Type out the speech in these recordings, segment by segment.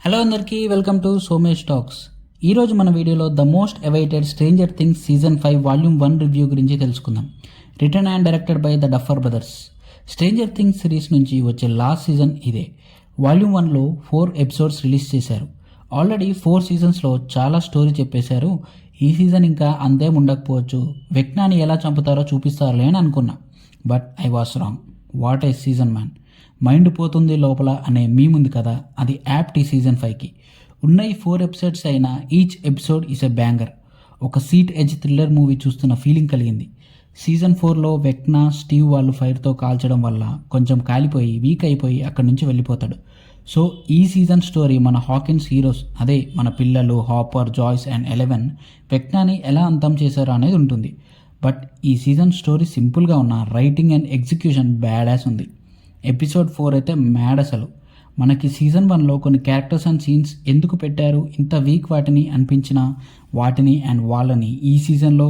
Hello అందరికీ welcome to Somesh talks. ఈరోజు మన వీడియోలో the most awaited stranger things season 5 volume 1 review గురించి తెలుసుకుందాం. Return and directed by the duffer brothers. Stranger things series నుంచి వచ్చే లాస్ట్ సీజన్ ఇదే. వాల్యూమ్ 1లో 4 ఎపిసోడ్స్ రిలీజ్ చేశారు. ఆల్రెడీ 4 సీజన్స్లో చాలా స్టోరీ చెప్పేశారు. ఈ సీజన్ ఇంకా అంతేం ఉండకపోవచ్చు, వెక్నాని ఎలా చంపుతారో చూపిస్తారులే అని అనుకున్నా. But I was wrong. What a season man. Mind పోతుంది లోపల అనే మీముంది కదా, అది యాప్ట్ ఈ సీజన్ 5కి. ఉన్న ఈ 4 ఎపిసోడ్స్ అయినా each episode is a banger. ఒక సీట్ ఎడ్జ్ థ్రిల్లర్ మూవీ చూస్తున్న ఫీలింగ్ కలిగింది. సీజన్ 4లో వెక్నా, స్టీవ్ వాళ్ళు ఫైర్తో కాల్చడం వల్ల కొంచెం కాలిపోయి వీక్ అయిపోయి అక్కడి నుంచి వెళ్ళిపోతాడు. సో ఈ సీజన్ స్టోరీ మన హాకిన్స్ హీరోస్, అదే మన పిల్లలు హాపర్, జాయ్స్ అండ్ 11 వెక్నాని ఎలా అంతం చేశారో అనేది ఉంటుంది. బట్ ఈ సీజన్ స్టోరీ సింపుల్గా ఉన్న రైటింగ్ అండ్ ఎగ్జిక్యూషన్ బ్యాడాస్ ఉంది. ఎపిసోడ్ 4 అయితే మ్యాడ్ అసలు. మనకి సీజన్ 1లో కొన్ని క్యారెక్టర్స్ అండ్ సీన్స్ ఎందుకు పెట్టారు ఇంత వీక్ వాటిని అనిపించిన వాటిని అండ్ వాళ్ళని ఈ సీజన్లో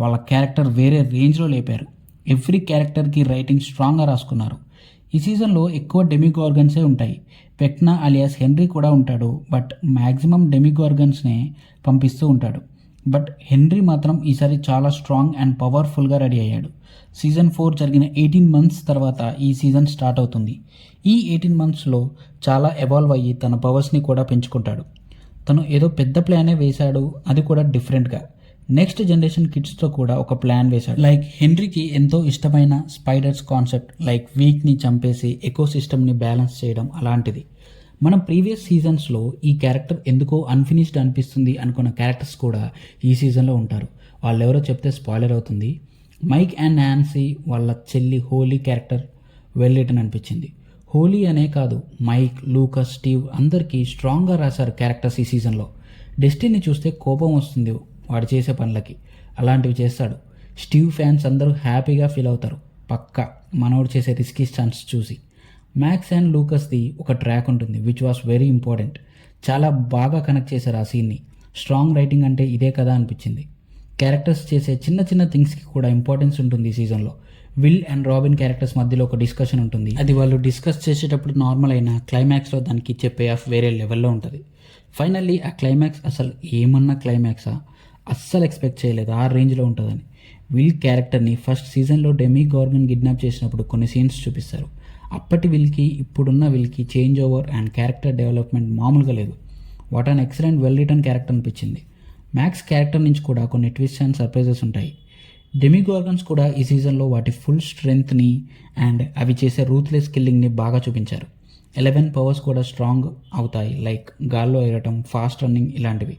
వాళ్ళ క్యారెక్టర్ వేరే రేంజ్లో లేపారు. ఎవ్రీ క్యారెక్టర్కి రైటింగ్ స్ట్రాంగ్గా రాసుకున్నారు. ఈ సీజన్లో ఎక్కువ డెమిగార్గన్సే ఉంటాయి. వెక్నా అలియాస్ హెన్రీ కూడా ఉంటాడు, బట్ మ్యాక్సిమం డెమిగార్గన్స్నే పంపిస్తూ ఉంటాడు. బట్ హెన్రీ మాత్రం ఈసారి చాలా స్ట్రాంగ్ అండ్ పవర్ఫుల్గా రెడీ అయ్యాడు. సీజన్ 4 జరిగిన 18 మంత్స్ తర్వాత ఈ సీజన్ స్టార్ట్ అవుతుంది. ఈ 18 మంత్స్లో చాలా ఎవాల్వ్ అయ్యి తన పవర్స్ని కూడా పెంచుకుంటాడు. తను ఏదో పెద్ద ప్లానే వేశాడు, అది కూడా డిఫరెంట్గా. నెక్స్ట్ జనరేషన్ కిడ్స్తో కూడా ఒక ప్లాన్ వేశాడు. లైక్ హెన్రీకి ఎంతో ఇష్టమైన స్పైడర్స్ కాన్సెప్ట్, లైక్ వీక్ని చంపేసి ఎకోసిస్టమ్ని బ్యాలెన్స్ చేయడం అలాంటిది. మనం ప్రీవియస్ సీజన్స్లో ఈ క్యారెక్టర్ ఎందుకో అన్ఫినిష్డ్ అనిపిస్తుంది అనుకున్న క్యారెక్టర్స్ కూడా ఈ సీజన్లో ఉంటారు. వాళ్ళెవరో చెప్తే స్పాయిలర్ అవుతుంది. మైక్ అండ్ నాన్సీ వాళ్ళ చెల్లి హోలీ క్యారెక్టర్ వెల్ రిటన్ అనిపించింది. హోలీ అనే కాదు, మైక్, లూకస్, స్టీవ్ అందరికీ స్ట్రాంగ్గా రాశారు క్యారెక్టర్స్ ఈ సీజన్లో. డెస్టినీ చూస్తే కోపం వస్తుంది వాడు చేసే పనులకి, అలాంటివి చేస్తాడు. స్టీవ్ ఫ్యాన్స్ అందరూ హ్యాపీగా ఫీల్ అవుతారు పక్కా మనోడు చేసే రిస్కీ స్టంట్స్ చూసి. మ్యాక్స్ అండ్ లూకస్ది ఒక ట్రాక్ ఉంటుంది విచ్ వాస్ వెరీ ఇంపార్టెంట్. చాలా బాగా కనెక్ట్ చేశారు ఆ సీన్ని. స్ట్రాంగ్ రైటింగ్ అంటే ఇదే కదా అనిపించింది. క్యారెక్టర్స్ చేసే చిన్న చిన్న థింగ్స్కి కూడా ఇంపార్టెన్స్ ఉంటుంది ఈ సీజన్లో. విల్ అండ్ రాబిన్ క్యారెక్టర్స్ మధ్యలో ఒక డిస్కషన్ ఉంటుంది. అది వాళ్ళు డిస్కస్ చేసేటప్పుడు నార్మల్ అయినా క్లైమాక్స్లో దానికి ఇచ్చే పే ఆఫ్ వేరే లెవెల్లో ఉంటుంది. ఫైనల్లీ ఆ క్లైమాక్స్ అసలు ఏమన్నా క్లైమాక్సా, అస్సలు ఎక్స్పెక్ట్ చేయలేదు ఆ రేంజ్లో ఉంటుందని. విల్ క్యారెక్టర్ని ఫస్ట్ సీజన్లో డెమీ గార్గన్ కిడ్నాప్ చేసినప్పుడు కొన్ని సీన్స్ చూపిస్తారు. అప్పటి విల్కి ఇప్పుడున్న విల్కి change over and character development మామూలుగా లేదు. What an excellent well written character అనిపించింది. మ్యాక్స్ క్యారెక్టర్ నుంచి కూడా కొన్ని ట్విస్ట్ అండ్ సర్ప్రైజెస్ ఉంటాయి. డెమిగార్గన్స్ కూడా ఈ సీజన్లో వాటి ఫుల్ స్ట్రెంగ్త్ని అండ్ అవి చేసే రూత్లెస్ కిల్లింగ్ని బాగా చూపించారు. 11 పవర్స్ కూడా స్ట్రాంగ్ అవుతాయి, లైక్ గాల్లో ఎగరటం, ఫాస్ట్ రన్నింగ్ ఇలాంటివి.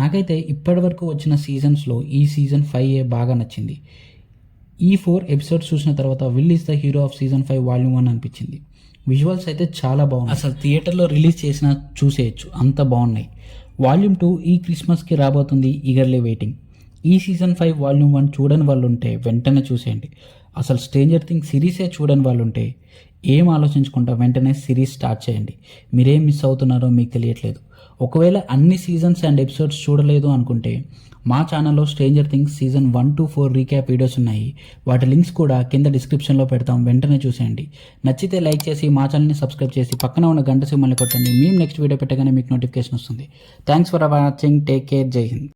నాకైతే ఇప్పటివరకు వచ్చిన సీజన్స్లో ఈ సీజన్ 5 బాగా నచ్చింది. ఈ 4 ఎపిసోడ్స్ చూసిన తర్వాత will is the hero of season 5 volume 1 అనిపించింది. విజువల్స్ అయితే చాలా బాగున్నాయి, అసలు థియేటర్లో రిలీజ్ చేసినా చూసేయచ్చు, అంత బాగున్నాయి. వాల్యూమ్ 2 ఈ క్రిస్మస్కి రాబోతుంది, ఈగర్లీ వెయిటింగ్. ఈ సీజన్ 5 వాల్యూమ్ 1 చూడని వాళ్ళు ఉంటే వెంటనే చూసేయండి. అసలు స్ట్రేంజర్ థింగ్స్ సిరీసే చూడని వాళ్ళు ఉంటే ఏం ఆలోచించకుండా వెంటనే సిరీస్ స్టార్ట్ చేయండి. మీరేం మిస్ అవుతున్నారో మీకు తెలియట్లేదు. ఒకవేళ అన్ని సీజన్స్ అండ్ ఎపిసోడ్స్ చూడలేదు అనుకుంటే మా ఛానల్లో stranger things season 1 to 4 recap videos ఉన్నాయి. వాటి లింక్స్ కూడా కింద డిస్క్రిప్షన్లో పెడతాం, వెంటనే చూసేయండి. నచ్చితే లైక్ చేసి మా ఛానల్ని సబ్స్క్రైబ్ చేసి పక్కన ఉన్న గంట సింబల్ని కొట్టండి. మేము నెక్స్ట్ వీడియో పెట్టగానే మీకు నోటిఫికేషన్ వస్తుంది. Thanks for watching. Take care. జై హింద్.